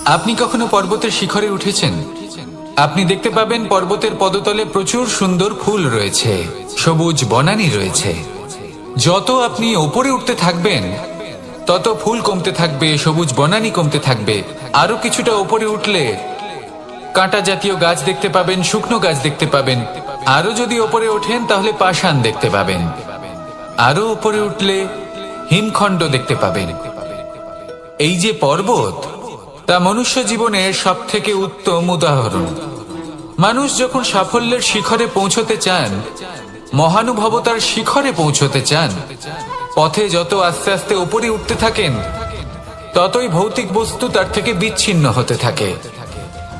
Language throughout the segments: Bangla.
আপনি কখনো পর্বতের শিখরে উঠেছেন? আপনি দেখতে পাবেন পর্বতের পদতলে প্রচুর সুন্দর ফুল রয়েছে, সবুজ বনানী রয়েছে। যত আপনি ওপরে উঠতে থাকবেন তত ফুল কমতে থাকবে, সবুজ বনানী কমতে থাকবে। আরো কিছুটা ওপরে উঠলে কাঁটা জাতীয় গাছ দেখতে পাবেন, শুকনো গাছ দেখতে পাবেন। আরো যদি ওপরে ওঠেন তাহলে পাষাণ দেখতে পাবেন। আরো ওপরে উঠলে হিমখণ্ড দেখতে পাবেন। এই যে পর্বত, তা মনুষ্য জীবনের সব থেকে উত্তম উদাহরণ। মানুষ যখন সাফল্যের শিখরে পৌঁছতে চান, মহানুভবতার শিখরে পৌঁছতে চান, পথে যত আস্তে আস্তে উপরে উঠতে থাকেন ততই ভৌতিক বস্তু তার থেকে বিচ্ছিন্ন হতে থাকে।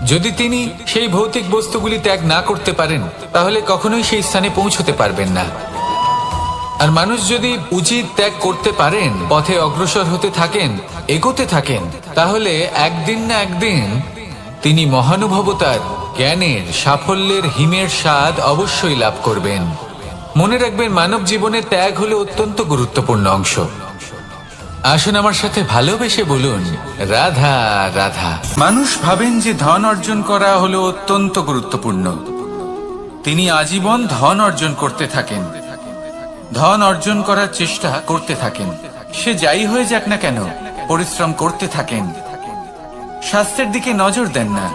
যদি তিনি সেই ভৌতিক বস্তুগুলি ত্যাগ না করতে পারেন তাহলে কখনোই সেই স্থানে পৌঁছতে পারবেন না। আর মানুষ যদি উচিত ত্যাগ করতে পারেন, পথে অগ্রসর হতে থাকেন, এগোতে থাকেন, তাহলে একদিন না একদিন তিনি মহানুভবতার, জ্ঞানের, সাফল্যের হিমের স্বাদ অবশ্যই লাভ করবেন। মনে রাখবেন, মানব জীবনে ত্যাগ হলো অত্যন্ত গুরুত্বপূর্ণ অংশ। আসুন আমার সাথে ভালোবেসে বলুন, রাধা রাধা। মানুষ ভাবেন যে ধন অর্জন করা হলো অত্যন্ত গুরুত্বপূর্ণ। তিনি আজীবন ধন অর্জন করতে থাকেন, ধন অর্জন করার চেষ্টা করতে থাকেন। সে যাই হয়ে যাক না কেন, পরিশ্রম করতে থাকেন। স্বাস্থ্যের দিকে নজর দেন না,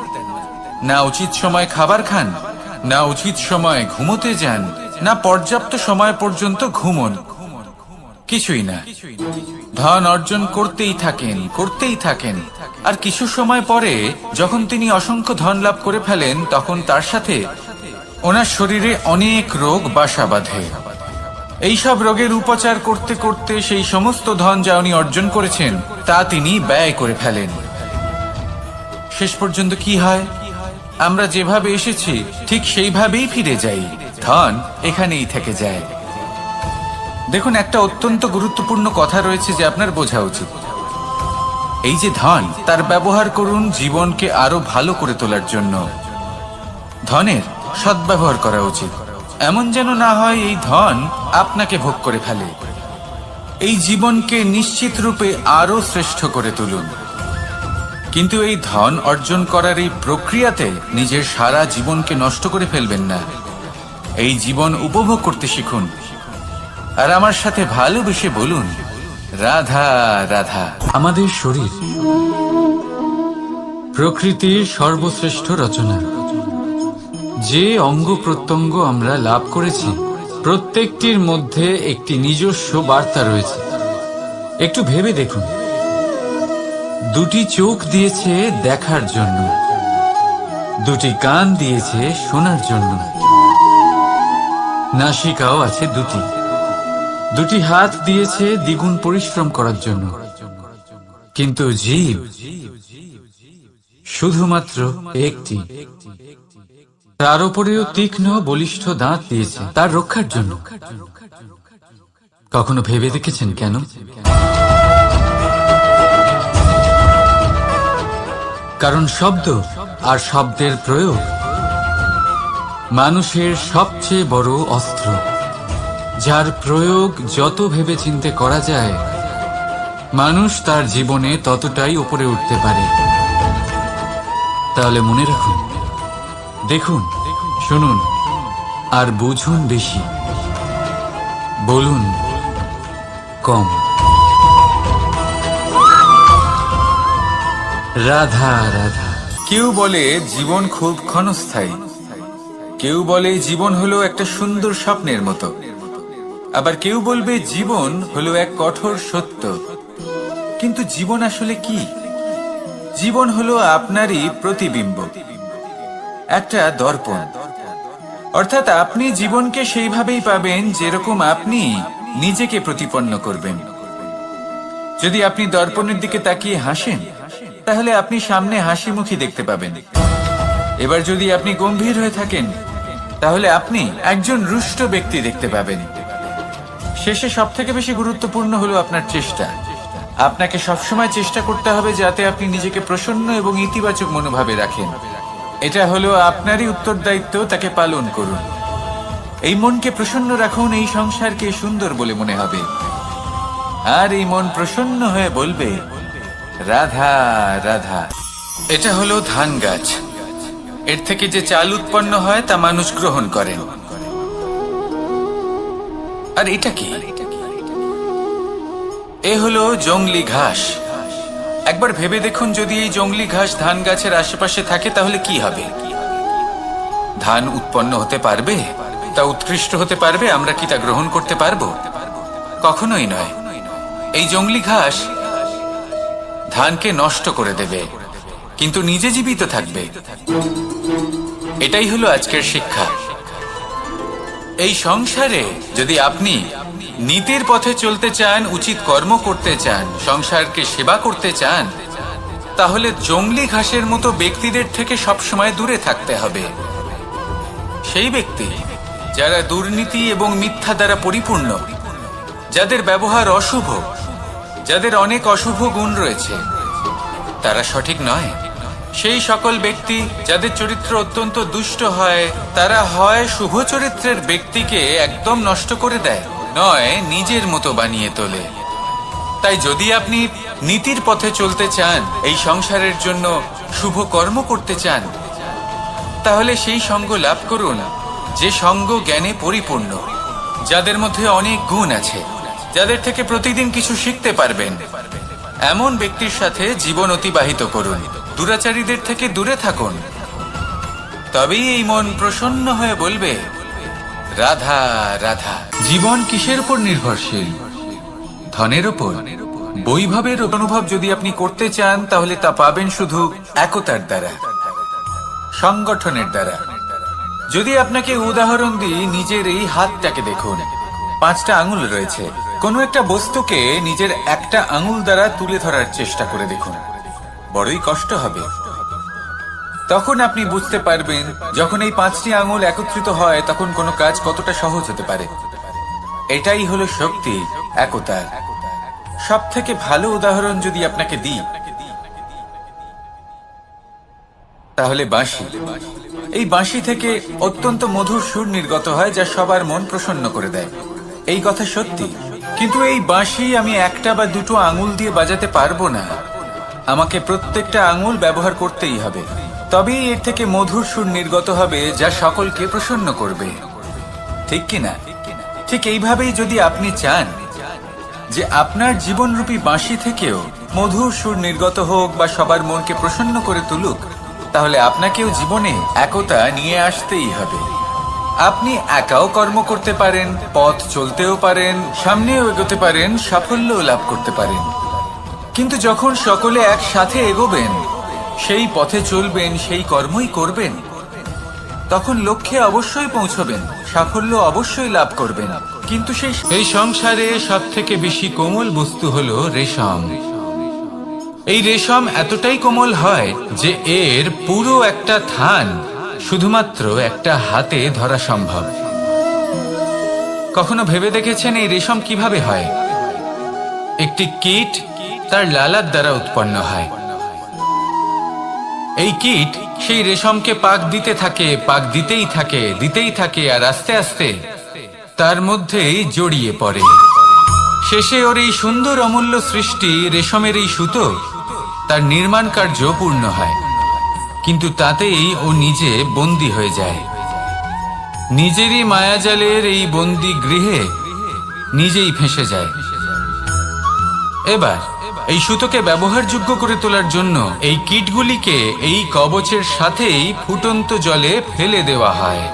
না উচিত সময় খাবার খান, না উচিত সময় ঘুমোতে যান, না পর্যাপ্ত সময় পর্যন্ত ঘুমন, কিছুই না। ধন অর্জন করতেই থাকেন, করতেই থাকেন। আর কিছু সময় পরে যখন তিনি অসংখ্য ধন লাভ করে ফেলেন, তখন তার সাথে ওনার শরীরে অনেক রোগ বাসা বাঁধে। এইসব রোগের উপচার করতে করতে সেই সমস্ত ধন যা উনি অর্জন করেছেন তা তিনি ব্যয় করে ফেলেন। শেষ পর্যন্ত কি হয়? আমরা যেভাবে এসেছি ঠিক সেইভাবেই ফিরে যাই, ধন এখানেই থেকে যায়। দেখুন, একটা অত্যন্ত গুরুত্বপূর্ণ কথা রয়েছে যে আপনার বোঝা উচিত। এই যে ধন, তার ব্যবহার করুন জীবনকে আরো ভালো করে তোলার জন্য। ধনের সদ্ব্যবহার করা উচিত, এমন যেন না হয় এই ধন আপনাকে ভোগ করে ফেলে। এই জীবনকে নিশ্চিত রূপে আরো শ্রেষ্ঠ করে তুলুন। কিন্তু এই ধন অর্জন করার এই প্রক্রিয়াতে নিজের সারা জীবনকে নষ্ট করে ফেলবেন না। এই জীবন উপভোগ করতে শিখুন। আর আমার সাথে ভালোবেসে বলুন, রাধা রাধা। আমাদের শরীর প্রকৃতির সর্বশ্রেষ্ঠ রচনা। যে অঙ্গ প্রত্যঙ্গ আমরা লাভ করেছি, প্রত্যেকটির মধ্যে একটি নিজস্ব বার্তা রয়েছে। একটু ভেবে দেখুন, দুটি চোখ দিয়েছে দেখার জন্য, দুটি কান দিয়েছে শোনার জন্য, নাসিকাও আছে দুটি, দুটি হাত দিয়েছে দ্বিগুণ পরিশ্রম করার জন্য। কিন্তু জীব শুধুমাত্র একটি। তার উপরেও তীক্ষ্ণ বলিষ্ঠ দাঁত দিয়েছে তার রক্ষার জন্য। কখনো ভেবে দেখেছেন কেন? কারণ শব্দ আর শব্দের প্রয়োগ মানুষের সবচেয়ে বড় অস্ত্র, যার প্রয়োগ যত ভেবেচিন্তে করা যায়, মানুষ তার জীবনে ততটাই উপরে উঠতে পারে। তাহলে মনে রাখুন, দেখুন, শুনুন আর বুঝুন বেশি, বলুন কম। রাধা রাধা। কেউ বলে জীবন খুব ক্ষণস্থায়ী, কেউ বলে জীবন হলো একটা সুন্দর স্বপ্নের মতো, আবার কেউ বলবে জীবন হলো এক কঠোর সত্য। কিন্তু জীবন আসলে কি? জীবন হলো আপনারই প্রতিবিম্ব, একটা দর্পণ। অর্থাৎ আপনি জীবনকে সেইভাবেই পাবেন যেরকম আপনি নিজেকে প্রতিপন্ন করবেন। যদি আপনি দর্পণের দিকে তাকিয়ে হাসেন, তাহলে আপনি সামনে হাসি মুখী দেখতে পাবেন। এবার যদি আপনি গম্ভীর হয়ে থাকেন, তাহলে আপনি একজন রুষ্ট ব্যক্তি দেখতে পাবেন। শেষে সব থেকে বেশি গুরুত্বপূর্ণ হলো আপনার চেষ্টা। আপনাকে সবসময় চেষ্টা করতে হবে যাতে আপনি নিজেকে প্রসন্ন এবং ইতিবাচক মনোভাবে রাখেন। এটা হলো আপনারই উত্তরদায়িত্ব, তাকে পালন করুন। এই মনকে প্রসন্ন রাখুন, এই সংসারকে সুন্দর বলে মনে হবে। আর এই মন প্রসন্ন হয়ে বলবে, রাধা রাধা। এটা হলো ধান গাছ। এর থেকে যে চাল উৎপন্ন হয় তা মানুষ গ্রহণ করেন। আর এটা কি? এ হলো জংলি ঘাস। একবার ভেবে দেখুন, যদি এই জংলি ঘাস ধান গাছের আশেপাশে থাকে তাহলে কি হবে? ধান উৎপন্ন হতে পারবে? তা উৎকৃষ্ট হতে পারবে? আমরা কি তা গ্রহণ করতে পারবো? কখনোই নয়। এই জংলি ঘাস ধানকে নষ্ট করে দেবে, কিন্তু নিজে জীবিত থাকবে। এটাই হলো আজকের শিক্ষা। এই সংসারে যদি আপনি নীতির পথে চলতে চান, উচিত কর্ম করতে চান, সংসারকে সেবা করতে চান, তাহলে জংলি ঘাসের মতো ব্যক্তিদের থেকে সবসময় দূরে থাকতে হবে। সেই ব্যক্তি যারা দুর্নীতি এবং মিথ্যা দ্বারা পরিপূর্ণ, যাদের ব্যবহার অশুভ, যাদের অনেক অশুভ গুণ রয়েছে, তারা সঠিক নয়। সেই সকল ব্যক্তি যাদের চরিত্র অত্যন্ত দুষ্ট হয়, তারা হয় শুভ চরিত্রের ব্যক্তিকে একদম নষ্ট করে দেয়, নয় নিজের মতো বানিয়ে তোলে। তাই যদি আপনি নীতির পথে চলতে চান, এই সংসারের জন্য শুভ কর্ম করতে চান, তাহলে সেই সঙ্গ লাভ করুন যে সঙ্গ জ্ঞানে পরিপূর্ণ, যাদের মধ্যে অনেক গুণ আছে, যাদের থেকে প্রতিদিন কিছু শিখতে পারবেন। এমন ব্যক্তির সাথে জীবন অতিবাহিত করুন। দুরাচারীদের থেকে দূরে থাকুন। তবেই এই মন প্রসন্ন হয়ে বলবে, রাধা রাধা। জীবন কিসের উপর নির্ভরশীল? ধনের উপর। বৈভবের অনুভব যদি আপনি করতে চান, তাহলে তা পাবেন শুধু একতার দ্বারা, সংগঠনের দ্বারা। যদি আপনাকে উদাহরণ দিই, নিজের এই হাতটাকে দেখুন। 5টা আঙুল রয়েছে। কোনো একটা বস্তুকে নিজের একটা আঙুল দ্বারা তুলে ধরার চেষ্টা করে দেখুন, বড়ই কষ্ট হবে। তখন আপনি বুঝতে পারবেন, যখন এই 5টি আঙুল একত্রিত হয়, তখন কোনো কাজ কতটা সহজ হতে পারে। এটাই হলো শক্তি, একতার। সব থেকে ভালো উদাহরণ যদি আপনাকে দিই, তাহলে বাঁশি। এই বাঁশি থেকে অত্যন্ত মধুর সুর নির্গত হয়, যা সবার মন প্রসন্ন করে দেয়। এই কথা সত্যি। কিন্তু এই বাঁশি আমি একটা বা দুটো আঙুল দিয়ে বাজাতে পারবো না। আমাকে প্রত্যেকটা আঙুল ব্যবহার করতেই হবে, তবেই এর থেকে মধুর সুর নির্গত হবে, যা সকলকে প্রসন্ন করবে। ঠিক কিনা? ঠিক এইভাবেই যদি আপনি চান যে আপনার জীবনরূপী বাঁশি থেকেও মধুর সুর নির্গত হোক বা সবার মনকে প্রসন্ন করে তুলুক, তাহলে আপনাকেও জীবনে একতা নিয়ে আসতেই হবে। আপনি একাও কর্ম করতে পারেন, পথ চলতেও পারেন, সামনেও এগোতে পারেন, সাফল্যও লাভ করতে পারেন। কিন্তু যখন সকলে একসাথে এগোবেন, সেই পথে চলবেন, সেই কর্মই করবেন, তখন লক্ষ্যে অবশ্যই পৌঁছবেন, সাফল্য অবশ্যই লাভ করবেন। কিন্তু এই সংসারে সব থেকে বেশি কোমল বস্তু হলো রেশম। এই রেশম এতটাই কোমল হয় যে এর পুরো একটা থান শুধুমাত্র একটা হাতে ধরা সম্ভব। কখনো ভেবে দেখেছেন এই রেশম কিভাবে হয়? একটি কীট তার লালার দ্বারা উৎপন্ন হয়। এই কীট সেই রেশমকে পাক দিতে থাকে, পাক দিতেই থাকে, আর আস্তে আস্তে তার মধ্যেই জড়িয়ে পড়ে। শেষে ওর এই সুন্দর অমূল্য সৃষ্টি রেশমের এই সুতো, তার নির্মাণ কার্য পূর্ণ হয়। কিন্তু তাতেই ও নিজে বন্দী হয়ে যায়। নিজেরই মায়াজালের এই বন্দী গৃহে নিজেই ফেঁসে যায়। এবার এই সুতোকে ব্যবহারযোগ্য করে তোলার জন্য এই কীটগুলিকে এই কবচের সাথেই ফুটন্ত জলে ফেলে দেওয়া হয়।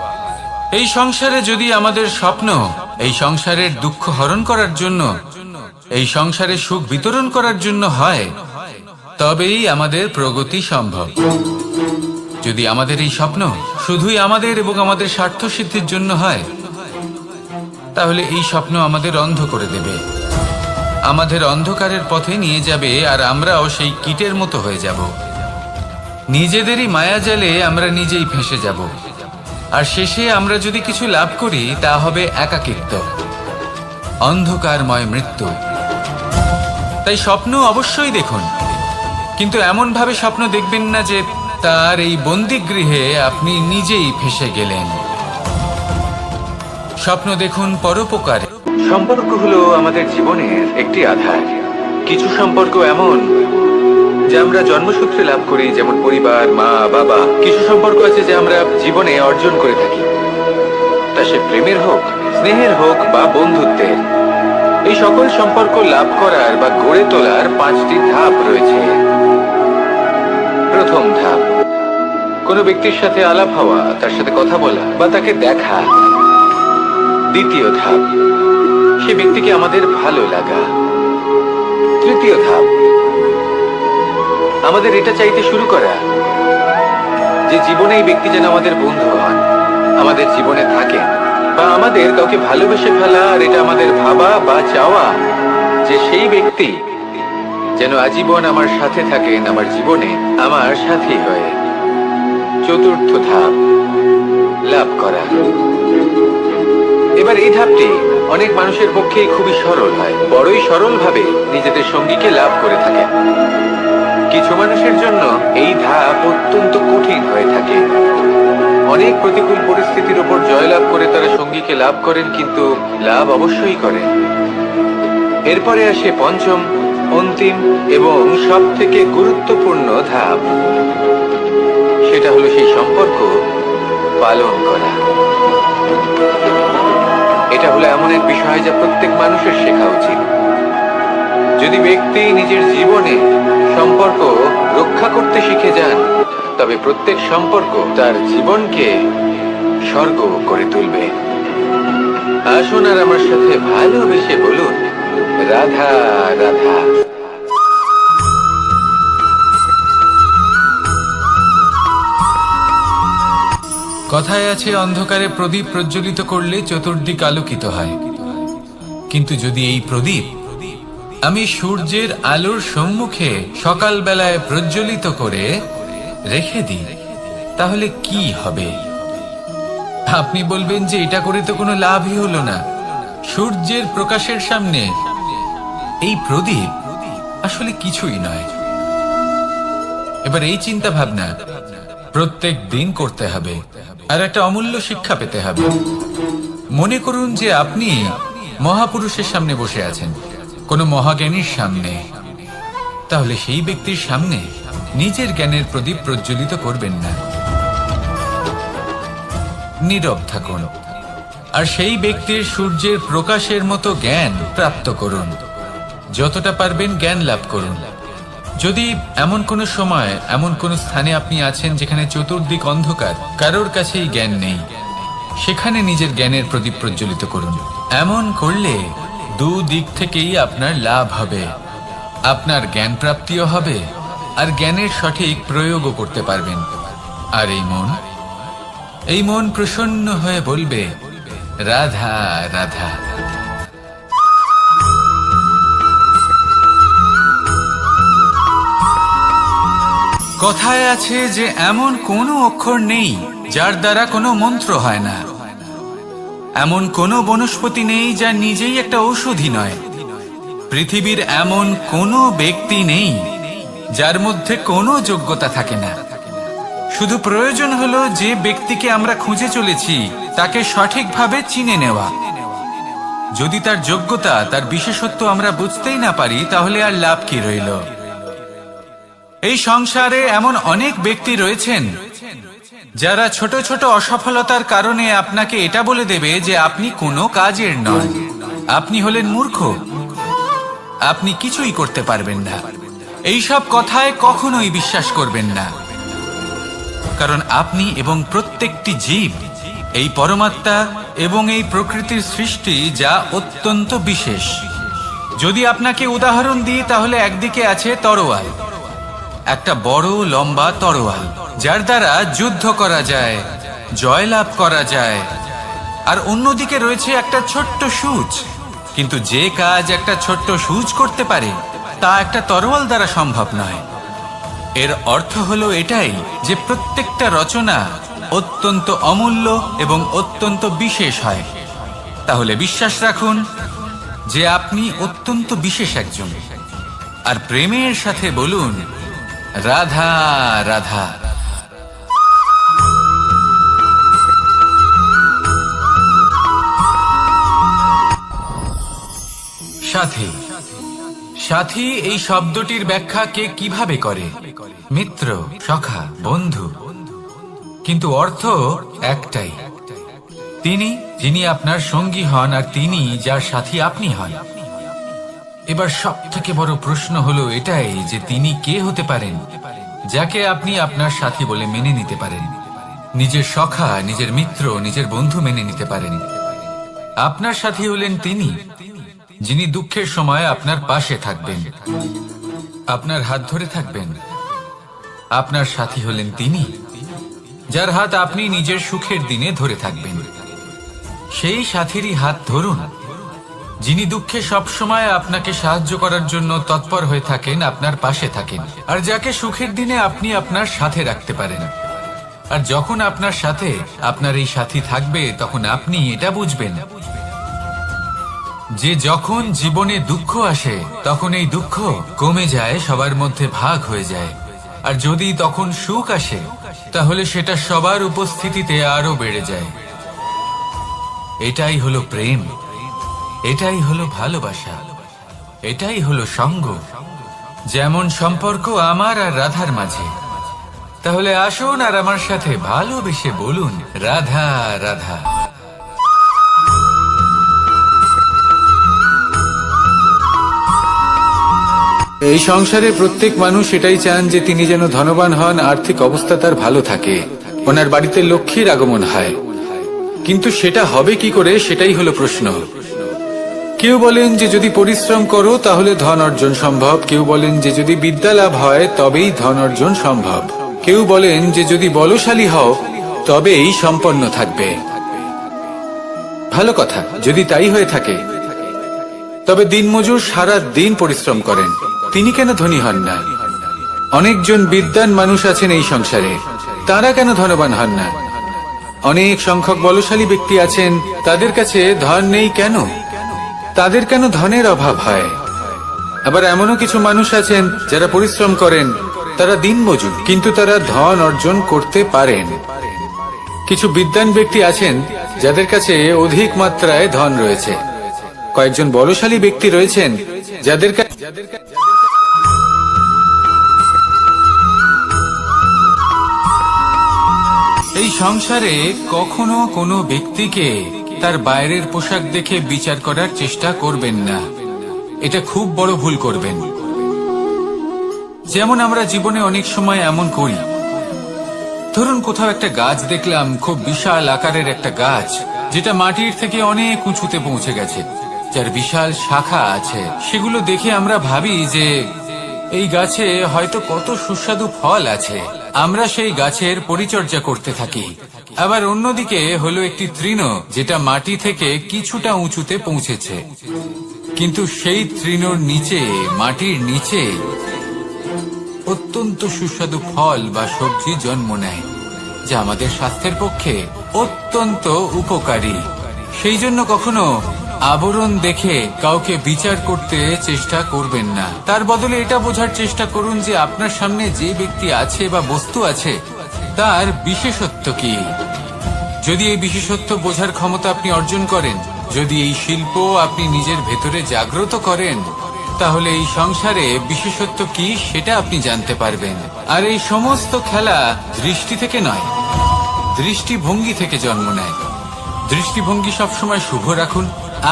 এই সংসারে যদি আমাদের স্বপ্ন এই সংসারের দুঃখ হরণ করার জন্য, এই সংসারে সুখ বিতরণ করার জন্য হয়, তবেই আমাদের প্রগতি সম্ভব। যদি আমাদের এই স্বপ্ন শুধুই আমাদের এবং আমাদের স্বার্থ সিদ্ধির জন্য হয়, তাহলে এই স্বপ্ন আমাদের অন্ধ করে দেবে, আমাদের অন্ধকারের পথে নিয়ে যাবে, আর আমরাও সেই কীটের মতো হয়ে যাব। নিজেদেরই মায়াজালে আমরা নিজেই ফেঁসে যাব, আর শেষে আমরা যদি কিছু লাভ করি, তা হবে একাকিত্ব, অন্ধকারময় মৃত্যু। তাই স্বপ্ন অবশ্যই দেখুন, কিন্তু এমন ভাবে স্বপ্ন দেখবেন না যে তার এই বন্দিগৃহে আপনি নিজেই ফেঁসে গেলেন। স্বপ্ন দেখুন পরোপকারে। সম্পর্ক হলো আমাদের জীবনের একটি আধার। কিছু সম্পর্ক এমন যা আমরা জন্মসূত্রে লাভ করি, যেমন পরিবার, মা, বাবা। কিছু সম্পর্ক আছে যে আমরা জীবনে অর্জন করে থাকি, তা সে প্রেমের হোক, স্নেহের হোক বা বন্ধুত্বের। এই সকল সম্পর্ক লাভ করার বা গড়ে তোলার 5টি ধাপ রয়েছে। প্রথম ধাপ, কোনো ব্যক্তির সাথে আলাপ হওয়া, তার সাথে কথা বলা বা তাকে দেখা। দ্বিতীয় ধাপ, সে ব্যক্তিকে আমাদের ভালো লাগা। তৃতীয় ধাপ, আমাদের এটা চাইতে শুরু করা যে জীবনে এই ব্যক্তি যেন আমাদের বন্ধু হন, আমাদের জীবনে থাকেন, বা আমাদের কাউকে ভালোবেসে ফেলা। আর এটা আমাদের ভাবা বা চাওয়া যে সেই ব্যক্তি যেন আজীবন আমার সাথে থাকেন, আমার জীবনে আমার সাথী হয়ে। চতুর্থ ধাপ, লাভ করা। এবার এই ধাপটি অনেক মানুষের পক্ষেই খুবই সরল হয়, বড়ই সরল ভাবে নিজেদের সঙ্গীকে লাভ করে থাকেন। কিছু মানুষের জন্য এই ধাপ অত্যন্ত কঠিন হয়ে থাকে। অনেক প্রতিকূল পরিস্থিতির উপর জয়লাভ করে তারা সঙ্গীকে লাভ করেন, কিন্তু লাভ অবশ্যই করেন। এরপরে আসে পঞ্চম, অন্তিম এবং সব থেকে গুরুত্বপূর্ণ ধাপ। সেটা হলো সেই সম্পর্ক পালন করা। এটা হলো এমন এক বিষয় যা প্রত্যেক মানুষের শেখা উচিত। যদি ব্যক্তি নিজের জীবনে সম্পর্ক রক্ষা করতে শিখে যান, তবে প্রত্যেক সম্পর্ক তার জীবনকে স্বর্গ করে তুলবে। আসুন আর আমার সাথে ভালোবেসে বলুন, রাধা রাধা। কথায় আছে, অন্ধকারে প্রদীপ প্রজ্বলিত করলে চতুর্দিক আলোকিত হয়। কিন্তু যদি এই প্রদীপ আমি সূর্যের আলোর সম্মুখে সকালবেলায় প্রজ্বলিত করে রেখে দিই, তাহলে কি হবে? আপনি বলবেন যে এটা করে তো কোনো লাভই হলো না। সূর্যের প্রকাশের সামনে এই প্রদীপ আসলে কিছুই নয়। এবার এই চিন্তা ভাবনা প্রত্যেক দিন করতে হবে, আর একটা অমূল্য শিক্ষা পেতে হবে। মনে করুন যে আপনি মহাপুরুষের সামনে বসে আছেন, কোনো মহাজ্ঞানীর সামনে। তাহলে সেই ব্যক্তির সামনে নিজের জ্ঞানের প্রদীপ প্রজ্বলিত করবেন না, নীরব থাকুন, আর সেই ব্যক্তির সূর্যের প্রকাশের মতো জ্ঞান প্রাপ্ত করুন। যতটা পারবেন জ্ঞান লাভ করুন। যদি এমন কোনো সময়, এমন কোনো স্থানে আপনি আছেন যেখানে চতুর্দিক অন্ধকার, কারোর কাছেই জ্ঞান নেই, সেখানে নিজের জ্ঞানের প্রদীপ প্রজ্বলিত করুন। এমন করলে দুদিক থেকেই আপনার লাভ হবে। আপনার জ্ঞান প্রাপ্তিও হবে, আর জ্ঞানের সঠিক প্রয়োগও করতে পারবেন। আর এই মন প্রসন্ন হয়ে বলবে, রাধা রাধা। কথায় আছে যে এমন কোনো অক্ষর নেই যার দ্বারা কোনো মন্ত্র হয় না। এমন কোনো বনস্পতি নেই যা নিজেই একটা ঔষধি নয়। পৃথিবীর এমন কোনো ব্যক্তি নেই যার মধ্যে কোনো যোগ্যতা থাকে না। শুধু প্রয়োজন হলো যে ব্যক্তিকে আমরা খুঁজে চলেছি তাকে সঠিকভাবে চিনে নেওয়া। যদি তার যোগ্যতা, তার বিশেষত্ব আমরা বুঝতেই না পারি, তাহলে আর লাভ কি রইল? এই সংসারে এমন অনেক ব্যক্তি রয়েছেন যারা ছোট ছোট অসফলতার কারণে আপনাকে এটা বলে দেবে যে আপনি কোনো কাজের নন, আপনি হলেন মূর্খ, আপনি কিছুই করতে পারবেন না। এইসব কথায় কখনোই বিশ্বাস করবেন না, কারণ আপনি এবং প্রত্যেকটি জীব এই পরমাত্মা এবং এই প্রকৃতির সৃষ্টি, যা অত্যন্ত বিশেষ। যদি আপনাকে উদাহরণ দিই, তাহলে একদিকে আছে তরোয়াল, একটা বড় লম্বা তরোয়াল, যার দ্বারা যুদ্ধ করা যায়, জয়লাভ করা যায়। আর অন্যদিকে রয়েছে একটা ছোট্ট সূচ। কিন্তু যে কাজ একটা ছোট্ট সূচ করতে পারে, তা একটা তরোয়াল দ্বারা সম্ভব নয়। এর অর্থ হলো এটাই যে প্রত্যেকটা রচনা অত্যন্ত অমূল্য এবং অত্যন্ত বিশেষ হয়। তাহলে বিশ্বাস রাখুন যে আপনি অত্যন্ত বিশেষ একজন, আর প্রেমের সাথে বলুন, রাধা রাধা। সাথী। সাথী এই শব্দটির ব্যাখ্যা কে কিভাবে করে? মিত্র, সখা, বন্ধু। কিন্তু অর্থ একটাই, তিনি যিনি আপনার সঙ্গী হন আর তিনি যার সাথী আপনি হন। এবার সব থেকে বড় প্রশ্ন হলো এটাই যে তিনি কে হতে পারেন যাকে আপনি আপনার সাথী বলে মেনে নিতে পারেন, নিজের সখা, নিজের মিত্র, নিজের বন্ধু মেনে নিতে পারেন। আপনার সাথী হলেন তিনি যিনি দুঃখের সময় আপনার পাশে থাকবেন, আপনার হাত ধরে থাকবেন। আপনার সাথী হলেন তিনি যার হাত আপনি নিজের সুখের দিনে ধরে থাকবেন। সেই সাথীরই হাত ধরুন যিনি দুঃখে সবসময় আপনাকে সাহায্য করার জন্য তৎপর হয়ে থাকেন, আপনার পাশে থাকেন, আর যাকে সুখের দিনে আপনি আপনার সাথে রাখতে পারেন। আর যখন আপনার সাথে আপনার এই সাথী থাকবে তখন আপনি এটা বুঝবেন যে যখন জীবনে দুঃখ আসে তখন এই দুঃখ কমে যায়, সবার মধ্যে ভাগ হয়ে যায়। আর যদি তখন সুখ আসে তাহলে সেটা সবার উপস্থিতিতে আরো বেড়ে যায়। এটাই হলো প্রেম, এটাই হলো ভালোবাসা, এটাই হলো সঙ্গ। যেমন সম্পর্ক আমার আর রাধার মাঝে। তাহলে আসুন আর আমার সাথে ভালোবেসে বলুন, রাধা রাধা। এই সংসারে প্রত্যেক মানুষ এটাই চান যে তিনি যেন ধনবান হন, আর্থিক অবস্থা তার ভালো থাকে, ওনার বাড়িতে লক্ষ্মীর আগমন হয়। কিন্তু সেটা হবে কি করে, সেটাই হলো প্রশ্ন। কেউ বলেন যে যদি পরিশ্রম করো তাহলে ধন অর্জন সম্ভব, কেউ বলেন যে যদি বিদ্যা লাভ হয় তবেই ধন অর্জন সম্ভব, কেউ বলেন যে যদি বলশালী হও তবেই সম্পন্ন থাকবে। ভালো কথা, যদি তাই হয়ে থাকে তবে দিনমজুর সারা দিন পরিশ্রম করেন, তিনি কেন ধনী হন না? অনেকজন বিদ্বান মানুষ আছেন এই সংসারে, তারা কেন ধনবান হন না? অনেক সংখ্যক বলশালী ব্যক্তি আছেন, তাদের কাছে ধন নেই কেন? তাদের কেন ধনের অভাব হয়? আবার এমনও কিছু মানুষ আছেন যারা পরিশ্রম করেন, তারা দিনমজুর, কিন্তু তারা ধন অর্জন করতে পারেন। কিছু বিদ্বান ব্যক্তি আছেন যাদের কাছে অধিক মাত্রায় ধন রয়েছে, কয়েকজন বলশালী ব্যক্তি রয়েছেন যাদের এই সংসারে কখনো কোনো ব্যক্তিকে তার বাইরের পোশাক দেখে বিচার করার চেষ্টা করবেন না, এটা খুব বড় ভুল করবেন। যেমন আমরা জীবনে অনেক সময় এমন করি, ধরুন কোথাও একটা গাছ দেখলাম, খুব বিশাল আকারের একটা গাছ, যেটা মাটির থেকে অনেক উঁচুতে পৌঁছে গেছে, যার বিশাল শাখা আছে। সেগুলো দেখে আমরা ভাবি যে এই গাছে হয়তো কত সুস্বাদু ফল আছে, আমরা সেই গাছের পরিচর্যা করতে থাকি। আবার অন্যদিকে হলো একটি তৃণ যেটা মাটি থেকে কিছুটা উঁচুতে পৌঁছেছে, কিন্তু সেই তৃণর নিচে, মাটির নিচে অত্যন্ত সুস্বাদু ফল বা সবজি জন্ম নেয়, যা আমাদের স্বাস্থ্যের পক্ষে অত্যন্ত উপকারী। সেই জন্য কখনো আবরণ দেখে কাউকে বিচার করতে চেষ্টা করবেন না, তার বদলে এটা বোঝার চেষ্টা করুন যে আপনার সামনে যে ব্যক্তি আছে বা বস্তু আছে তার বিশেষত্ব কি। যদি এই বিশেষত্ব বোঝার ক্ষমতা আপনি অর্জন করেন, যদি এই শিল্প আপনি নিজের ভেতরে জাগ্রত করেন, তাহলে এই সংসারে বিশেষত্ব কি সেটা আপনি জানতে পারবেন। আর এই সমস্ত খেলা দৃষ্টি থেকে নয়, দৃষ্টিভঙ্গি থেকে জন্ম নেয়। দৃষ্টিভঙ্গি সবসময় শুভ রাখুন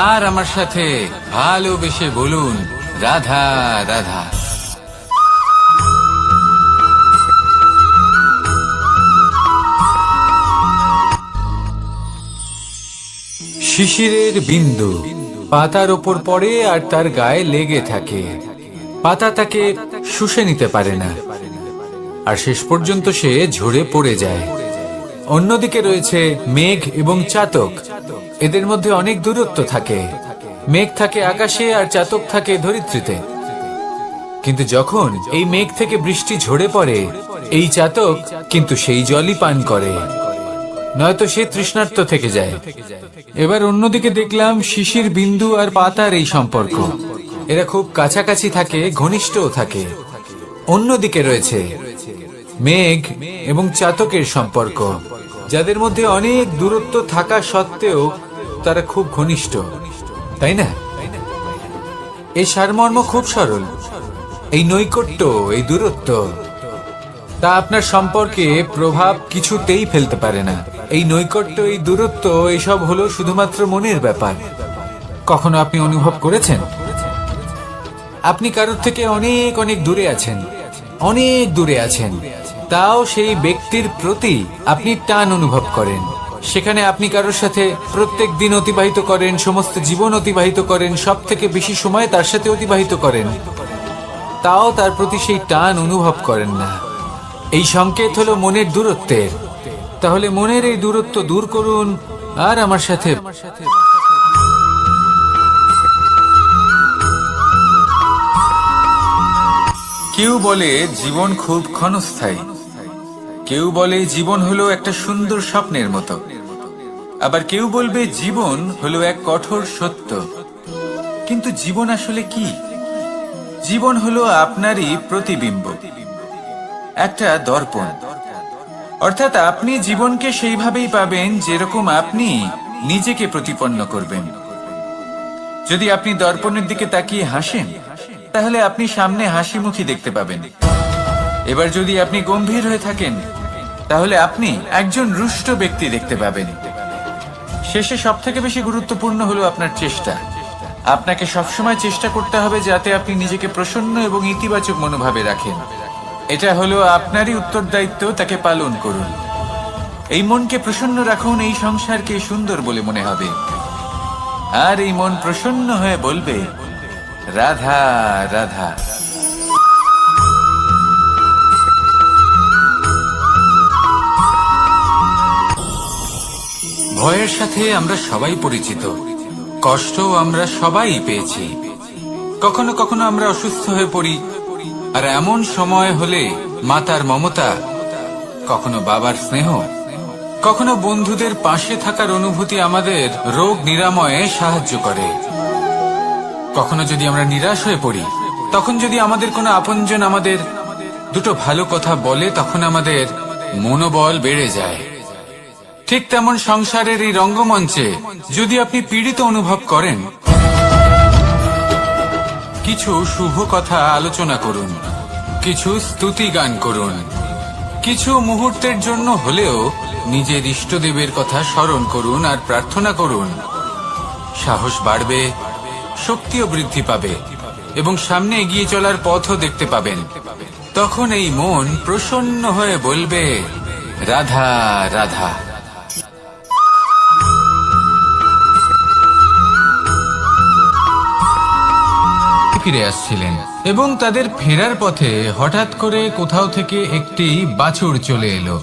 আর আমার সাথে ভালোবেসে বলুন, রাধা রাধা। শিশিরের বিন্দু পাতার ওপর পড়ে আর তার গায়ে লেগে থাকে, পাতা তাকে শুষে নিতে পারে না, আর শেষ পর্যন্ত সে ঝরে পড়ে যায়। অন্যদিকে রয়েছে মেঘ এবং চাতক, এদের মধ্যে অনেক দূরত্ব থাকে। মেঘ থাকে আকাশে আর চাতক থাকে ধরিত্রীতে। কিন্তু যখন এই মেঘ থেকে বৃষ্টি ঝরে পড়ে, এই চাতক কিন্তু সেই জলই পান করে, নয়তো সে তৃষ্ণার্ত থেকে যায়। এবার অন্যদিকে দেখলাম শিশির বিন্দু আর পাতার এই সম্পর্ক, এরা খুব কাছাকাছি থাকে, ঘনিষ্ঠও থাকে। অন্যদিকে রয়েছে মেঘ এবং চাতকের সম্পর্ক, যাদের মধ্যে অনেক দূরত্ব থাকা সত্ত্বেও তারা খুব ঘনিষ্ঠ, তাই না? এই সারমর্ম খুব সরল। এই নৈকট্য, এই দূরত্ব, তা আপনার সম্পর্কে প্রভাব কিছুতেই ফেলতে পারে না। এই নৈকট্য, এই দূরত্ব, এইসব হলো শুধুমাত্র মনের ব্যাপার। কখনো আপনি অনুভব করেছেন আপনি কারোর থেকে অনেক অনেক দূরে আছেন, অনেক দূরে আছেন, তাও সেই ব্যক্তির প্রতি আপনি টান অনুভব করেন। সেখানে আপনি কারোর সাথে প্রত্যেক দিন অতিবাহিত করেন, সমস্ত জীবন অতিবাহিত করেন, সব থেকে বেশি সময় তার সাথে অতিবাহিত করেন, তাও তার প্রতি সেই টান অনুভব করেন না। এই সংকেত হলো মনের দূরত্বের। তাহলে মনের এই দূরত্ব দূর করুন আর আমার সাথে। কেউ বলে জীবন খুব ক্ষণস্থায়ী, কেউ বলে জীবন হলো একটা সুন্দর স্বপ্নের মতো, আবার কেউ বলবে জীবন হলো এক কঠোর সত্য। কিন্তু জীবন আসলে কি? জীবন হলো আপনারই প্রতিবিম্ব, একটা দর্পণ। অর্থাৎ আপনি জীবনকে সেইভাবেই পাবেন যেরকম আপনি নিজেকে প্রতিপন্ন করবেন। যদি আপনি দর্পণের দিকে তাকিয়ে হাসেন, তাহলে আপনি সামনে হাসি মুখী দেখতে পাবেন। এবার যদি আপনি গম্ভীর হয়ে থাকেন, তাহলে আপনি একজন রুষ্ট ব্যক্তি দেখতে পাবেন। শেষে সবথেকে বেশি গুরুত্বপূর্ণ হলো আপনার চেষ্টা। আপনাকে সবসময় চেষ্টা করতে হবে যাতে আপনি নিজেকে প্রসন্ন এবং ইতিবাচক মনোভাবে রাখেন। এটা হলো আপনারই উত্তরদায়িত্ব, তাকে পালন করুন। এই মনকে প্রসন্ন রাখুন, এই সংসারকে সুন্দর বলে মনে হবে। আর এই মন প্রসন্ন হয়ে বলবে, রাধা রাধা। ভয়ের সাথে আমরা সবাই পরিচিত, কষ্ট আমরা সবাই পেয়েছি। কখনো কখনো আমরা অসুস্থ হয়ে পড়ি, আর এমন সময় হলে মাতার মমতা, কখনো বাবার স্নেহ, কখনো বন্ধুদের পাশে থাকার অনুভূতি আমাদের রোগ নিরাময়ে সাহায্য করে। কখনো যদি আমরা নিরাশ হয়ে পড়ি, তখন যদি আমাদের কোনো আপনজন আমাদের দুটো ভালো কথা বলে, তখন আমাদের মনোবল বেড়ে যায়। ঠিক তেমন সংসারের এই রঙ্গমঞ্চে যদি আপনি পীড়িত অনুভব করেন, কিছু শুভ কথা আলোচনা করুন, কিছু স্তুতি গান করুন, কিছু মুহূর্তের জন্য হলেও নিজের ইষ্টদেবের কথা স্মরণ করুন আর প্রার্থনা করুন। সাহস বাড়বে, শক্তিও বৃদ্ধি পাবে এবং সামনে এগিয়ে চলার পথও দেখতে পাবেন। তখন এই মন প্রসন্ন হয়ে বলবে, রাধা রাধা। ফিরে আসছিলেন এবং তাদের ফেরার পথে হঠাৎ করে কোথাও থেকে একটি বাছুর চলে এলো।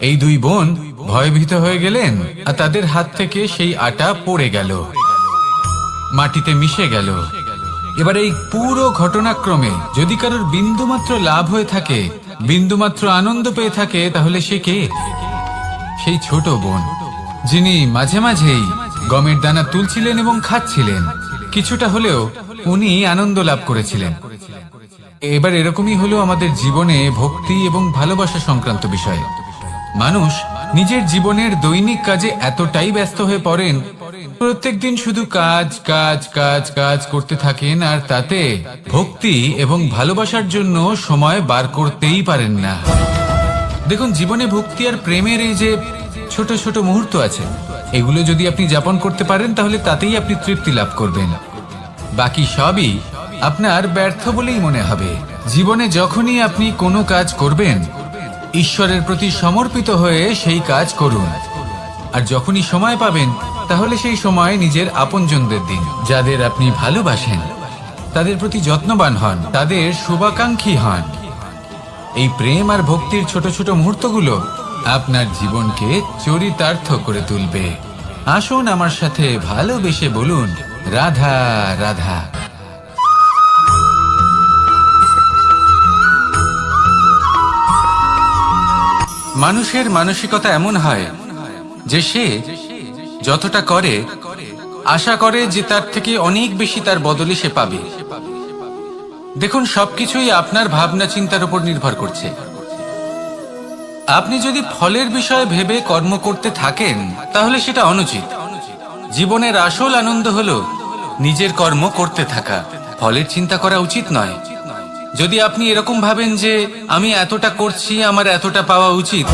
এই দুই বোন ভয়ভীত হয়ে গেলেন আর তাদের হাত থেকে সেই আটা পড়ে গেল, মাটিতে মিশে গেল। এবার এই পুরো ঘটনাক্রমে যদি কারোর বিন্দুমাত্র লাভ হয়ে থাকে, বিন্দুমাত্র আনন্দ পেয়ে থাকে, তাহলে সে কে? সেই ছোট বোন, যিনি মাঝে মাঝেই গমের দানা তুলছিলেন এবং খাচ্ছিলেন। কিছুটা হলেও উনি আনন্দ লাভ করেছিলেন। এবার এরকমই হলো আমাদের জীবনে ভক্তি এবং ভালোবাসা সংক্রান্ত বিষয়। মানুষ নিজের জীবনের দৈনিক কাজে এতটাই ব্যস্ত হয়ে পড়েন, প্রত্যেক দিন শুধু কাজ কাজ কাজ কাজ করতে থাকেন, আর তাতে ভক্তি এবং ভালোবাসার জন্য সময় বার করতেই পারেন না। দেখুন, জীবনে ভক্তি আর প্রেমের এই যে ছোট ছোট মুহূর্ত আছে, এগুলো যদি আপনি যাপন করতে পারেন, তাহলে তাতেই আপনি তৃপ্তি লাভ করবেন। বাকি সবই আপনার ব্যর্থ বলেই মনে হবে। জীবনে যখনই আপনি কোনো কাজ করবেন, ঈশ্বরের প্রতি সমর্পিত হয়ে সেই কাজ করুন। আর যখনই সময় পাবেন, তাহলে সেই সময় নিজের আপনজনদের দিন। যাদের আপনি ভালোবাসেন তাদের প্রতি যত্নবান হন, তাদের শুভাকাঙ্ক্ষী হন। এই প্রেম আর ভক্তির ছোট ছোট মুহূর্তগুলো আপনার জীবনকে চরিতার্থ করে তুলবে। আসুন আমার সাথে ভালোবেসে বলুন, রাধা রাধা। মানুষের মানসিকতা এমন হয় যে সে যতটা করে আশা করে যে তার থেকে অনেক বেশি তার বদলে সে পাবে। দেখুন, সবকিছুই আপনার ভাবনা চিন্তার উপর নির্ভর করছে। আপনি যদি ফলের বিষয়ে ভেবে কর্ম করতে থাকেন, তাহলে সেটা অনুচিত। জীবনের আসল আনন্দ হলো নিজের কর্ম করতে থাকা। ফলের চিন্তা করা উচিত নয়। যদি আপনি এরকম ভাবেন যে আমি এতটা করছি, আমার এতটা পাওয়া উচিত,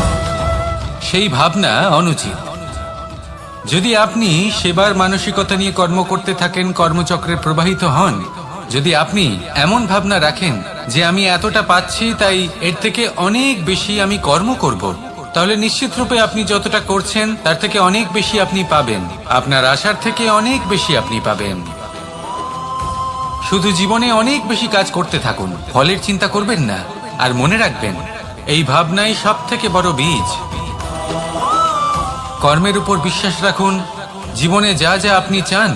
সেই ভাবনা অনুচিত। যদি আপনি সেবার মানসিকতা নিয়ে কর্ম করতে থাকেন, কর্মচক্রে প্রবাহিত হন, যদি আপনি এমন ভাবনা রাখেন যে আমি এতটা পাচ্ছি, তাই এর থেকে অনেক বেশি আমি কর্ম করব, তাহলে নিশ্চিত রূপে আপনি যতটা করছেন তার থেকে অনেক বেশি আপনি পাবেন। আপনার আশার থেকে অনেক বেশি আপনি পাবেন। শুধু জীবনে অনেক বেশি কাজ করতে থাকুন, ফলের চিন্তা করবেন না। আর মনে রাখবেন, এই ভাবনাই সব থেকে বড় বীজ। কর্মের উপর বিশ্বাস রাখুন। জীবনে যা যা আপনি চান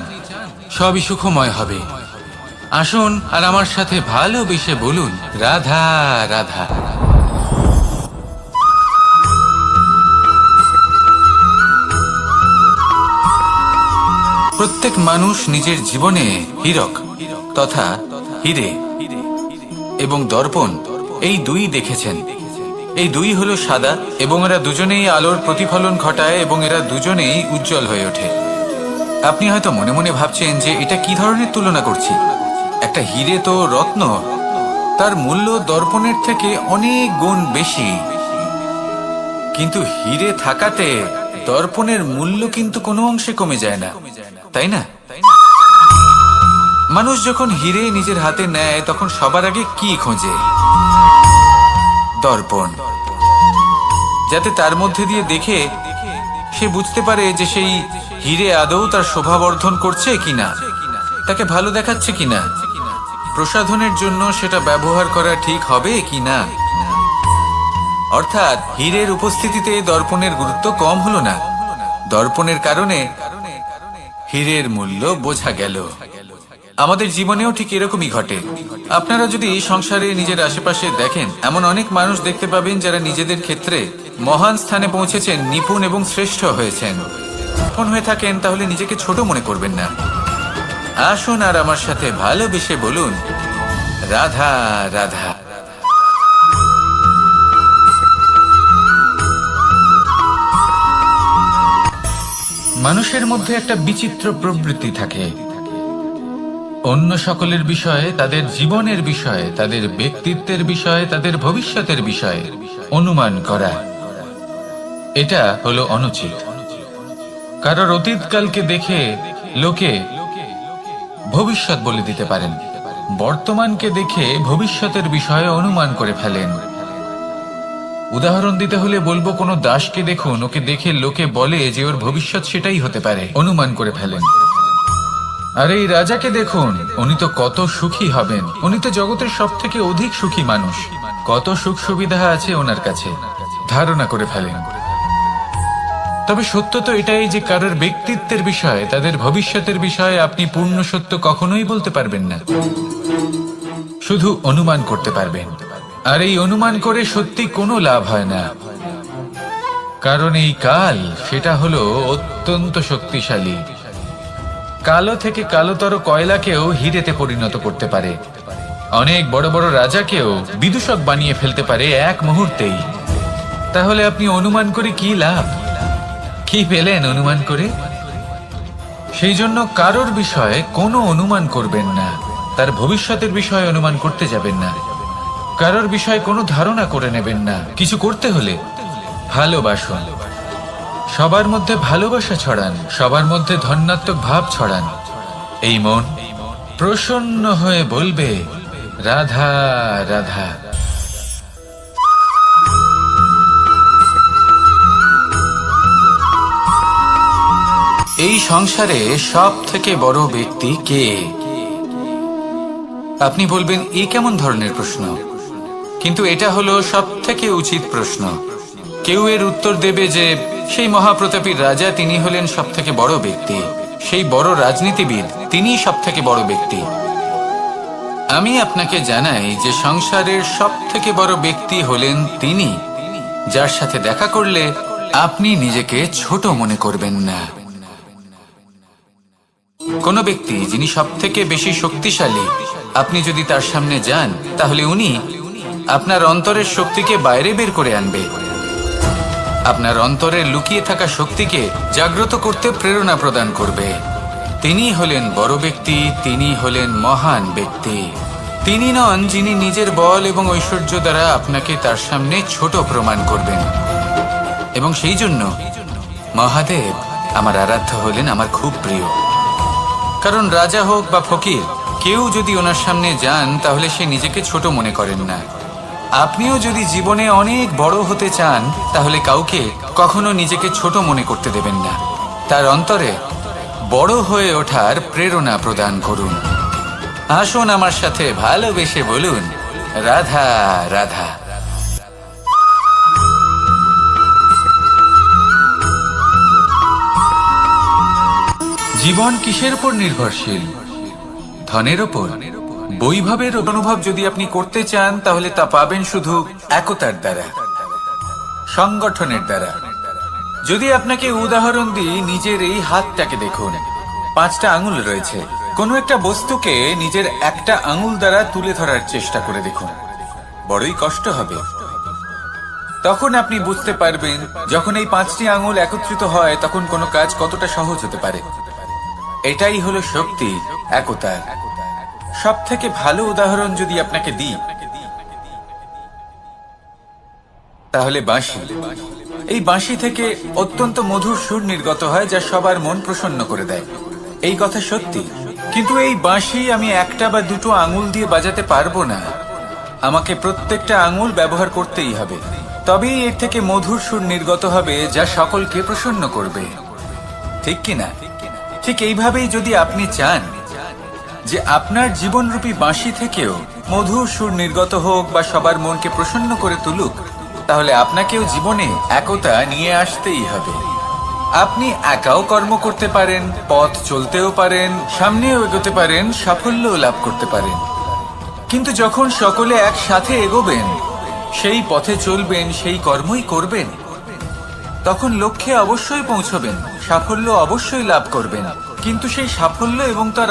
সবই সুখময় হবে। আসুন আর আমার সাথে ভালোবেসে বলুন, রাধা রাধা। প্রত্যেক মানুষ নিজের জীবনে হীরক তথা হীরে এবং দর্পণ, এই দুই দেখেছেন। এই দুই হলো সাদা এবং এরা দুজনেই আলোর প্রতিফলন ঘটায় এবং এরা দুজনেই উজ্জ্বল হয়ে ওঠে। আপনি হয়তো মনে মনে ভাবছেন যে এটা কি ধরনের তুলনা করছি। একটা হীরে তো রত্ন, তার মূল্য দর্পণের থেকে অনেক গুণ বেশি। কিন্তু হীরে থাকাতে দর্পণের মূল্য কিন্তু কোনো অংশে কমে যায় না, তাই না? মানুষ যখন হীরে নিজের হাতে নেয় তখন সবার আগে কি খোঁজে? দর্পণ, যাতে তার মধ্যে দিয়ে দেখে সে বুঝতে পারে যে সেই হীরে আদৌ তার শোভাবর্ধন করছে কিনা, তাকে ভালো দেখাচ্ছে কিনা, প্রসাধনের জন্য সেটা ব্যবহার করা ঠিক হবে কিনা। অর্থাৎ হীরের উপস্থিতিতে দর্পণের গুরুত্ব কম হলো না, দর্পণের কারণে হীরের মূল্য বোঝা গেল। আমাদের জীবনেও ঠিক এরকমই ঘটে। আপনারা যদি সংসারে নিজের আশেপাশে দেখেন, এমন অনেক মানুষ দেখতে পাবেন যারা নিজেদের ক্ষেত্রে মহান স্থানে পৌঁছেছেন, নিপুণ এবং শ্রেষ্ঠ হয়েছেন। যখন হয়ে থাকেন তাহলে নিজেকে ছোট মনে করবেন না। আসুন আর আমার সাথে ভালোবেসে বলুন, রাধা রাধা। মানুষের মধ্যে একটা বিচিত্র প্রবৃত্তি থাকে, অন্য সকলের বিষয়ে, তাদের জীবনের বিষয়ে, তাদের ব্যক্তিত্বের বিষয়ে, তাদের ভবিষ্যতের বিষয়ে অনুমান করা। এটা হলো অনুচিত। কারোর অতীতকালকে দেখে লোকে ভবিষ্যৎ বলে দিতে পারেন, বর্তমানকে দেখে ভবিষ্যতের বিষয়ে অনুমান করে ফেলেন। উদাহরণ দিতে হলে বলবো, কোনো দাসকে দেখুন, ওকে দেখে লোকে বলে যে ওর ভবিষ্যৎ সেটাই হতে পারে, অনুমান করে ফেলেন। আর এই রাজাকে দেখুন, উনি তো কত সুখী হবেন, উনি তো জগতের সব থেকে অধিক সুখী মানুষ, কত সুখ সুবিধা আছে ওনার কাছে, ধারণা করে ফেলেন। তবে সত্য তো এটাই যে কারোর ব্যক্তিত্বের বিষয়ে, তাদের ভবিষ্যতের বিষয়ে আপনি পূর্ণ সত্য কখনোই বলতে পারবেন না, শুধু অনুমান করতে পারবেন। আর এই অনুমান করে সত্যি কোনো লাভ হয় না, কারণ এই কাল সেটা হলো অত্যন্ত শক্তিশালী। কালো থেকে কালোতর কয়লাকেও হীরেতে পরিণত করতে পারে, অনেক বড় বড় রাজাকেও বিদূষক বানিয়ে ফেলতে পারে এক মুহূর্তেই। তাহলে আপনি অনুমান করে কি লাভ? কি পেলেন অনুমান করে? সেই জন্য কারোর বিষয়ে কোনো অনুমান করবেন না, তার ভবিষ্যতের বিষয়ে অনুমান করতে যাবেন না, কারোর বিষয়ে কোনো ধারণা করে নেবেন না। কিছু করতে হলে ভালোবাসুন, সবার মধ্যে ভালোবাসা ছড়ান, সবার মধ্যে ধন্যাত্মক ভাব ছড়ান। এই মন প্রসন্ন হয়ে বলবে, রাধা রাধা। এই সংসারে সব থেকে বড় ব্যক্তি কে? আপনি বলবেন, এ কেমন ধরনের প্রশ্ন? কিন্তু এটা হলো সব থেকে উচিত প্রশ্ন। কেউ এর উত্তর দেবে যে সেই মহাপ্রতাপী রাজা, তিনি হলেন সব থেকে বড় ব্যক্তি, সেই বড় রাজনীতিবিদ, তিনিই সব থেকে বড় ব্যক্তি। আমি আপনাকে জানাই যে সংসারের সব থেকে বড় ব্যক্তি হলেন তিনি, যার সাথে দেখা করলে আপনি নিজেকে ছোট মনে করবেন না। কোন ব্যক্তি যিনি সব থেকে বেশি শক্তিশালী, আপনি যদি তার সামনে যান তাহলে উনি আপনার অন্তরের শক্তিকে বাইরে বের করে আনবে, আপনার অন্তরে লুকিয়ে থাকা শক্তিকে জাগ্রত করতে প্রেরণা প্রদান করবে। তিনি হলেন বড় ব্যক্তি, তিনি হলেন মহান ব্যক্তি। তিনি নন যিনি নিজের বল এবং ঐশ্বর্য দ্বারা আপনাকে তার সামনে ছোট প্রমাণ করবেন। এবং সেই জন্য মহাদেব আমার আরাধ্য হলেন আমার খুব প্রিয়। কারণ রাজা হোক বা ফকির, কেউ যদি ওনার সামনে যান তাহলে সে নিজেকে ছোট মনে করেন না। আপনিও যদি জীবনে অনেক বড় হতে চান তাহলে কাউকে কখনো নিজেকে ছোট মনে করতে দেবেন না। তার অন্তরে বড় হয়ে ওঠার প্রেরণা প্রদান করুন। আসুন আমার সাথে ভালোবেসে বলুন, রাধা রাধা। জীবন কিসের উপর নির্ভরশীল? ধনের ওপর। বৈভবের অনুভব যদি আপনি করতে চান তাহলে তা পাবেন শুধু একতার দ্বারা, সংগঠনের দ্বারা। যদি আপনাকে উদাহরণ দিই, নিজের এই হাতটাকে দেখুন। 5টা আঙুল রয়েছে। কোনো একটা বস্তুকে নিজের একটা আঙুল দ্বারা তুলে ধরার চেষ্টা করে দেখুন, বড়ই কষ্ট হবে। তখন আপনি বুঝতে পারবেন যখন এই 5টি আঙুল একত্রিত হয় তখন কোনো কাজ কতটা সহজ হতে পারে। এটাই হলো শক্তি, একতার। সব থেকে ভালো উদাহরণ যদি আপনাকে দিই তাহলে বাঁশি। এই বাঁশি থেকে অত্যন্ত মধুর সুর নির্গত হয় যা সবার মন প্রসন্ন করে দেয়। এই কথা সত্যি। কিন্তু এই বাঁশি আমি একটা বা দুটো আঙুল দিয়ে বাজাতে পারবো না। আমাকে প্রত্যেকটা আঙুল ব্যবহার করতেই হবে, তবেই এর থেকে মধুর সুর নির্গত হবে যা সকলকে প্রসন্ন করবে। ঠিক কিনা? ঠিক এইভাবেই যদি আপনি চান যে আপনার জীবনরূপী বাঁশি থেকেও মধুর সুর নির্গত হোক বা সবার মনকে প্রসন্ন করে তুলুক, তাহলে আপনাকেও জীবনে একতা নিয়ে আসতেই হবে। আপনি একাও কর্ম করতে পারেন, পথ চলতেও পারেন, সামনেও এগোতে পারেন, সাফল্যও লাভ করতে পারেন। কিন্তু যখন সকলে একসাথে এগোবেন, সেই পথে চলবেন, সেই কর্মই করবেন, তখন লক্ষ্যে অবশ্যই পৌঁছবেন, সাফল্য অবশ্যই লাভ করবেন। কিন্তু সেই সাফল্য এবং তার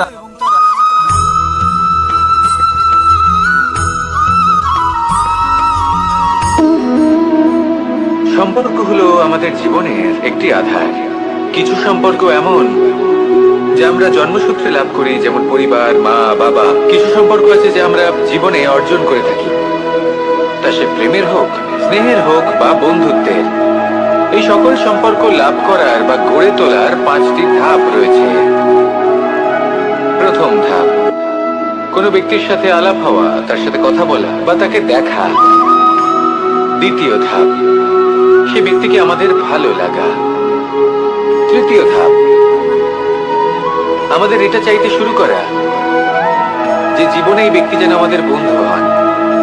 সম্পর্ক হলো আমাদের জীবনের একটি আধার। কিছু সম্পর্ক এমন যা আমরা জন্মসূত্রে লাভ করি, যেমন পরিবার, মা, বাবা। কিছু সম্পর্ক আছে যা আমরা জীবনে অর্জন করে থাকি, তা সে প্রেমের হোক, স্নেহের হোক বা বন্ধুত্বের। এই সকল সম্পর্ক লাভ করার বা গড়ে তোলার 5টি ধাপ রয়েছে। প্রথম ধাপ, কোনো ব্যক্তির সাথে আলাপ হওয়া, তার সাথে কথা বলা বা তাকে দেখা। দ্বিতীয় ধাপ, সে ব্যক্তিকে আমাদের ভালো লাগা। তৃতীয় ধাপ, আমাদের এটা চাইতে শুরু করা যে জীবনে এই ব্যক্তি যেন আমাদের বন্ধু হন,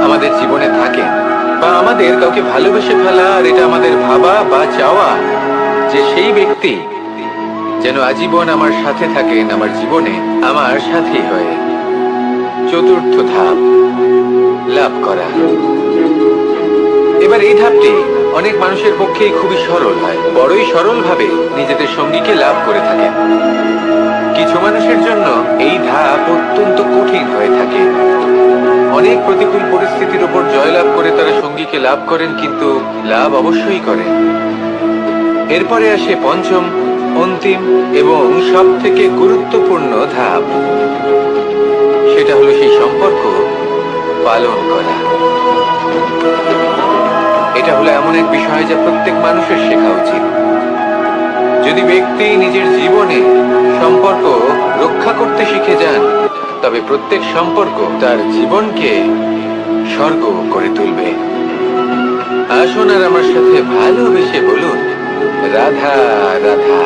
আমাদের জীবনে থাকেন, বা আমাদের কাউকে ভালোবেসে ফেলা আর এটা আমাদের ভাবা বা চাওয়া যে সেই ব্যক্তি যেন আজীবন আমার সাথে থাকেন, আমার জীবনে আমার সাথী হয়ে। চতুর্থ ধাপ, লাভ করা। এবার এই ধাপটি অনেক মানুষের পক্ষেই খুবই সরল হয়, বড়ই সরল ভাবে নিজেদের সঙ্গীকে লাভ করে থাকেন। কিছু মানুষের জন্য এই ধাপ অত্যন্ত কঠিন হয়ে থাকে। অনেক প্রতিকূল পরিস্থিতির উপর জয়লাভ করে তারা সঙ্গীকে লাভ করেন, কিন্তু লাভ অবশ্যই করেন। এরপরে আসে পঞ্চম, অন্তিম এবং সব থেকে গুরুত্বপূর্ণ ধাপ। সেটা হলো সেই সম্পর্ক পালন করা। এটা হলো এমন এক বিষয় যা প্রত্যেক মানুষের শেখা উচিত। যদি ব্যক্তি নিজের জীবনে সম্পর্ক রক্ষা করতে শিখে যান, তবে প্রত্যেক সম্পর্ক তার জীবনকে স্বর্গ করে তুলবে। আসুন আর আমার সাথে ভালোবেসে বলুন, রাধা রাধা।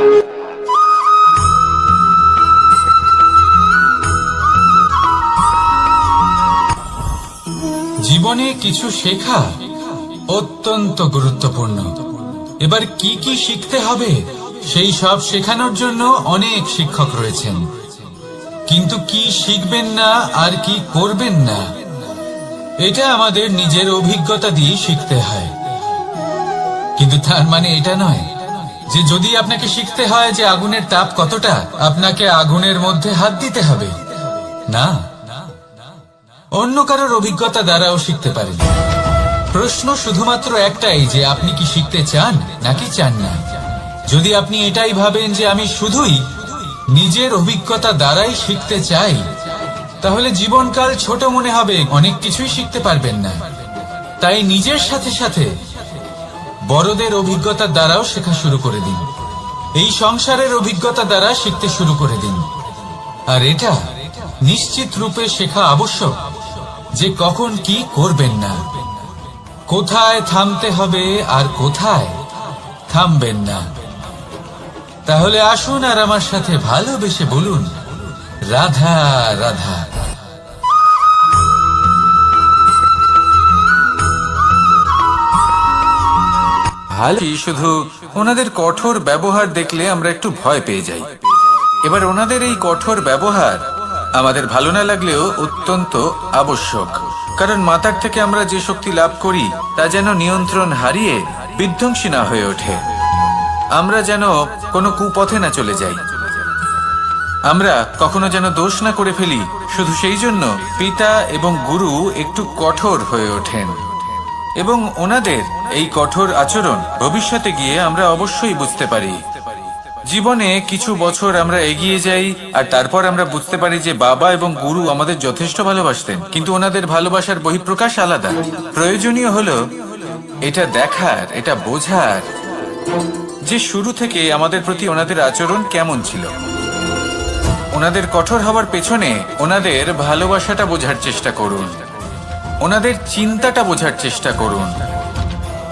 জীবনে কিছু শেখা অত্যন্ত গুরুত্বপূর্ণ। এবার কি কি শিখতে হবে সেই সব শেখানোর জন্য অনেক শিক্ষক রয়েছেন, কিন্তু কি শিখবেন না আর কি করবেন না এটা আমাদের নিজের অভিজ্ঞতা দিয়ে শিখতে হয়। কিন্তু তার মানে এটা নয় যে যদি আপনাকে শিখতে হয় যে আগুনের তাপ কতটা, আপনাকে আগুনের মধ্যে হাত দিতে হবে। না, অন্য কারোর অভিজ্ঞতা দ্বারাও শিখতে পারেন। প্রশ্ন শুধুমাত্র একটাই যে আপনি কি শিখতে চান নাকি চান না। যদি আপনি এটাই ভাবেন যে আমি শুধুই নিজের অভিজ্ঞতা দ্বারাই শিখতে চাই, তাহলে জীবনকাল ছোট মনে হবে, অনেক কিছুই শিখতে পারবেন না। তাই নিজের সাথে সাথে বড়দের অভিজ্ঞতার দ্বারাও শেখা শুরু করে দিন। এই সংসারের অভিজ্ঞতা দ্বারা শিখতে শুরু করে দিন। আর এটা নিশ্চিত রূপে শেখা আবশ্যক যে কখন কি করবেন না, কোথায় থামতে হবে আর কোথায় থামবেন না। তাহলে আসুন আর আমার সাথে ভালোবেসে বলুন, রাধা রাধা। শুধু ওনাদের কঠোর ব্যবহার দেখলে আমরা একটু ভয় পেয়ে যাই। এবার ওনাদের এই কঠোর ব্যবহার আমাদের ভালো না লাগলেও অত্যন্ত আবশ্যক, কারণ মাতার থেকে আমরা যে শক্তি লাভ করি তা যেন নিয়ন্ত্রণ হারিয়ে বিধ্বংসী না হয়ে ওঠে, আমরা যেন কোনো কুপথে না চলে যাই, আমরা কখনো যেন দোষ না করে ফেলি। শুধু সেই জন্য পিতা এবং গুরু একটু কঠোর হয়ে ওঠেন, এবং ওনাদের এই কঠোর আচরণ ভবিষ্যতে গিয়ে আমরা অবশ্যই বুঝতে পারি। জীবনে কিছু বছর আমরা এগিয়ে যাই আর তারপর আমরা বুঝতে পারি যে বাবা এবং গুরু আমাদের যথেষ্ট ভালোবাসতেন, কিন্তু ওনাদের ভালোবাসার বহিঃপ্রকাশ আলাদা। প্রয়োজনীয় হলো এটা দেখার, এটা বোঝার যে শুরু থেকে আমাদের প্রতি ওনাদের আচরণ কেমন ছিল। ওনাদের কঠোর হওয়ার পেছনে ওনাদের ভালোবাসাটা বোঝার চেষ্টা করুন, ওনাদের চিন্তাটা বোঝার চেষ্টা করুন,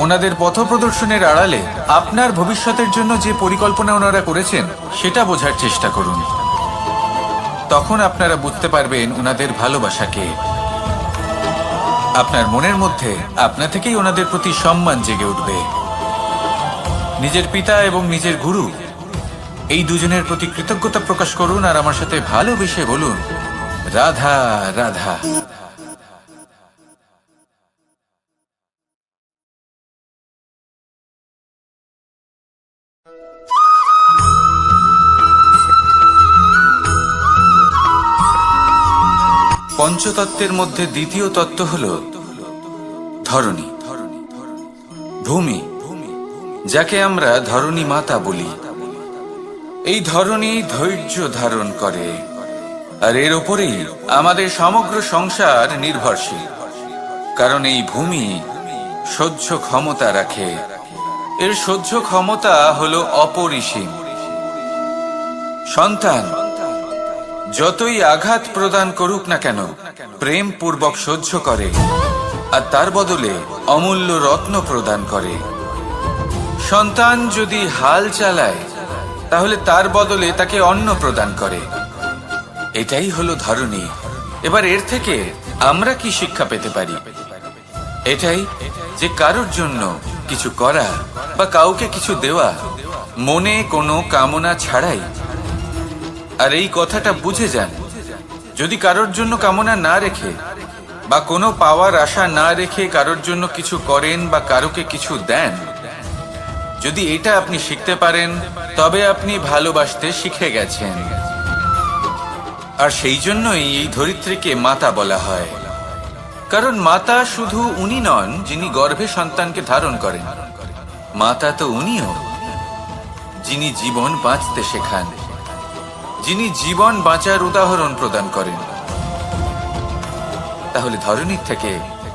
ওনাদের পথপ্রদর্শনের আড়ালে আপনার ভবিষ্যতের জন্য যে পরিকল্পনা ওনারা করেছেন সেটা বোঝার চেষ্টা করুন। তখন আপনারা বুঝতে পারবেন ওনাদের ভালোবাসাকে। আপনার মনের মধ্যে আপনা থেকেই ওনাদের প্রতি সম্মান জেগে উঠবে। নিজের পিতা এবং নিজের গুরু এই দুজনের প্রতি কৃতজ্ঞতা প্রকাশ করুন আর আমার সাথে ভালোবেসে বলুন, রাধা রাধা। পঞ্চতত্ত্বের মধ্যে দ্বিতীয় তত্ত্ব হল ধরণী, ভূমি, যাকে আমরা ধরণী মাতা বলি। এই ধরণী ধৈর্য ধারণ করে, আর এর ওপরেই আমাদের সমগ্র সংসার নির্ভরশীল, কারণ এই ভূমি সহ্য ক্ষমতা রাখে। এর সহ্য ক্ষমতা হলো অপরিসীম। সন্তান যতই আঘাত প্রদান করুক না কেন প্রেম পূর্বক সহ্য করে, আর তার বদলে অমূল্য রত্ন প্রদান করে। সন্তান যদি হাল চালায় তাহলে তার বদলে তাকে অন্ন প্রদান করে। এটাই হলো ধরণী। এবার এর থেকে আমরা কি শিক্ষা পেতে পারি? এটাই যে কারোর জন্য কিছু করা বা কাউকে কিছু দেওয়া মনে কোনো কামনা ছাড়াই। আর এই কথাটা বুঝে যান, যদি কারোর জন্য কামনা না রেখে বা কোনো পাওয়ার আশা না রেখে কারোর জন্য কিছু করেন বা কারোকে কিছু দেন, যদি এটা আপনি শিখতে পারেন তবে আপনি ভালোবাসতে শিখে গেছেন। আর সেই জন্যই এই ধরিত্রীকে মাতা বলা হয়, কারণ মাতা শুধু উনি নন যিনি গর্ভে সন্তানকে ধারণ করেন, মাতা তো উনিও যিনি জীবন বাঁচতে শেখান, যিনি জীবন বাঁচার উদাহরণ প্রদান করেন। তাহলে ধরণীর থেকে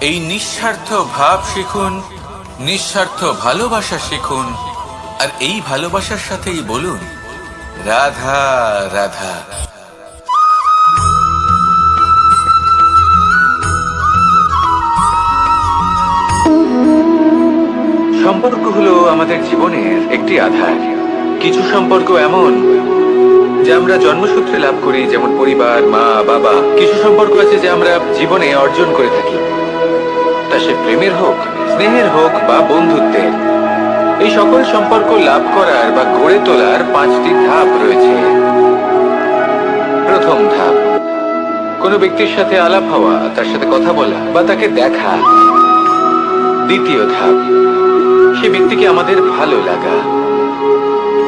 এই নিঃস্বার্থ ভাব শিখুন, নিঃস্বার্থ ভালোবাসা শিখুন, আর এই ভালোবাসার সাথেই বলুন, রাধা রাধা। সম্পর্ক হলো আমাদের জীবনের একটি আধার। কিছু সম্পর্ক এমন যে আমরা জন্মসূত্রে লাভ করি, যেমন পরিবার, মা বাবা। কিছু সম্পর্ক আছে যে আমরা জীবনে অর্জন করে থাকি, তা সে প্রেমের হোক, স্নেহের হোক বা বন্ধুত্বের। এই সকল সম্পর্ক লাভ করার বা গড়ে তোলার 5টি ধাপ রয়েছে। প্রথম ধাপ, কোনো ব্যক্তির সাথে আলাপ হওয়া, তার সাথে কথা বলা বা তাকে দেখা। দ্বিতীয় ধাপ, সে ব্যক্তিকে আমাদের ভালো লাগা।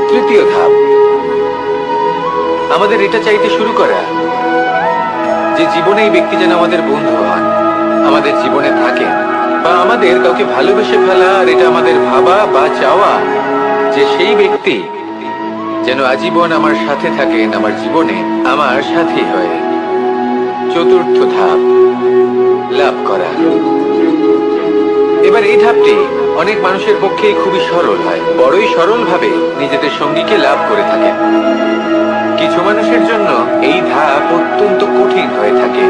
তৃতীয় ধাপ, আমাদের এটা চাইতে শুরু করা যে জীবনে এই ব্যক্তি যেন আমাদের বন্ধু হন, আমাদের জীবনে থাকেন, বা আমাদের কাউকে ভালোবেসে ফেলা আর এটা আমাদের ভাবা বা চাওয়া যে সেই ব্যক্তি যেন আজীবন আমার সাথে থাকেন, আমার জীবনে আমার সাথী হয়ে। চতুর্থ ধাপ, লাভ করা। এবার এই ধাপটি অনেক মানুষের পক্ষেই খুবই সরল হয়, বড়ই সরল ভাবে নিজেদের সঙ্গীকে লাভ করে থাকেন। কিছু মানুষের জন্য এই ধাপ অত্যন্ত কঠিন হয়ে থাকে।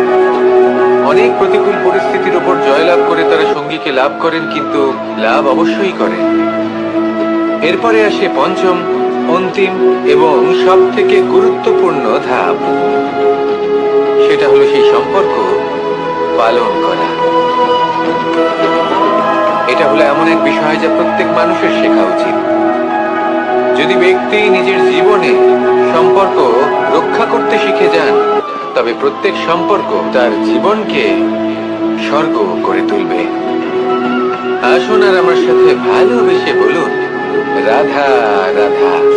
অনেক প্রতিকূল পরিস্থিতির উপর জয়লাভ করে তারা সঙ্গীকে লাভ করেন, কিন্তু লাভ অবশ্যই করেন। এরপরে আসে পঞ্চম, অন্তিম এবং সব থেকে গুরুত্বপূর্ণ ধাপ। সেটা হলো সেই সম্পর্ক পালন করা। এটা হলো এমন এক বিষয় যা প্রত্যেক মানুষের শেখা উচিত। যদি ব্যক্তি নিজের জীবনে সম্পর্ক রক্ষা করতে শিখে যান, তবে প্রত্যেক সম্পর্ক তার জীবনকে স্বর্গ করে তুলবে। আসুন আর আমার সাথে ভালোবেসে বলুন, রাধা রাধা।